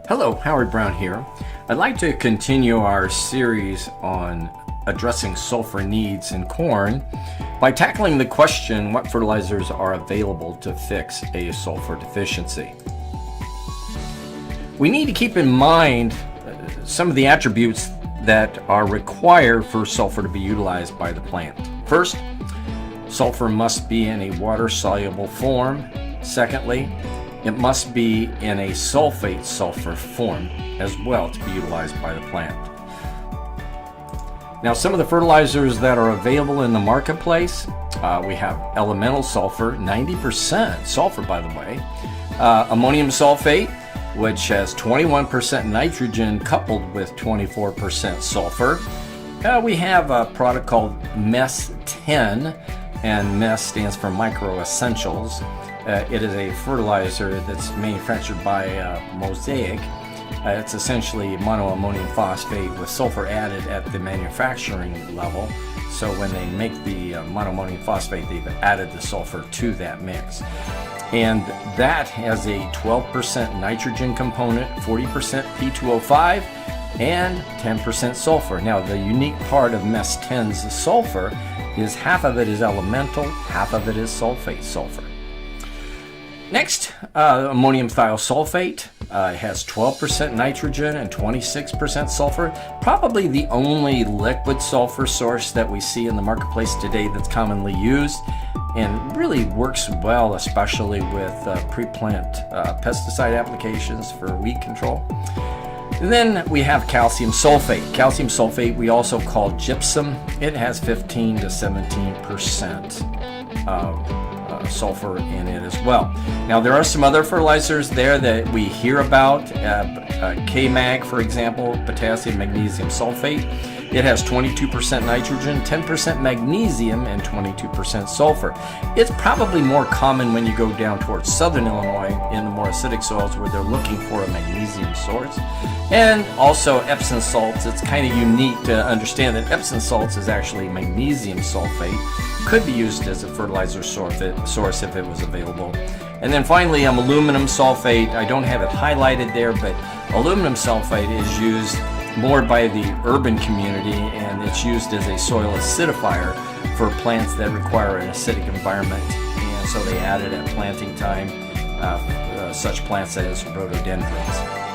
Hello, Howard Brown here. I'd like to continue our series on addressing sulfur needs in corn by tackling the question, what fertilizers are available to fix a sulfur deficiency? We need to keep in mind some of the attributes that are required for sulfur to be utilized by the plant. First, sulfur must be in a water-soluble form. Secondly, it must be in a sulfate sulfur form as well to be utilized by the plant. Now, some of the fertilizers that are available in the marketplace, we have elemental sulfur, 90% sulfur by the way, ammonium sulfate, which has 21% nitrogen coupled with 24% sulfur. We have a product called MES 10, and MES stands for Micro Essentials. It is a fertilizer that's manufactured by Mosaic. It's essentially monoammonium phosphate with sulfur added at the manufacturing level. So when they make the monoammonium phosphate, they've added the sulfur to that mix. And that has a 12% nitrogen component, 40% P2O5, and 10% sulfur. Now, the unique part of MES 10's sulfur is half of it is elemental, half of it is sulfate sulfur. Next, ammonium thiosulfate has 12% nitrogen and 26% sulfur. Probably the only liquid sulfur source that we see in the marketplace today that's commonly used and really works well, especially with pre-plant pesticide applications for weed control. And then we have calcium sulfate. Calcium sulfate we also call gypsum. It has 15 to 17% sulfur in it as well. Now, there are some other fertilizers there that we hear about. K-Mag, for example, potassium magnesium sulfate. It has 22% nitrogen, 10% magnesium, and 22% sulfur. It's probably more common when you go down towards southern Illinois in the more acidic soils where they're looking for a magnesium source. And also Epsom salts. It's kind of unique to understand that Epsom salts is actually magnesium sulfate. Could be used as a fertilizer source if it was available. And then finally, aluminum sulfate. I don't have it highlighted there, but aluminum sulfate is used more by the urban community, and it's used as a soil acidifier for plants that require an acidic environment. And so they add it at planting time, such plants as rhododendrons.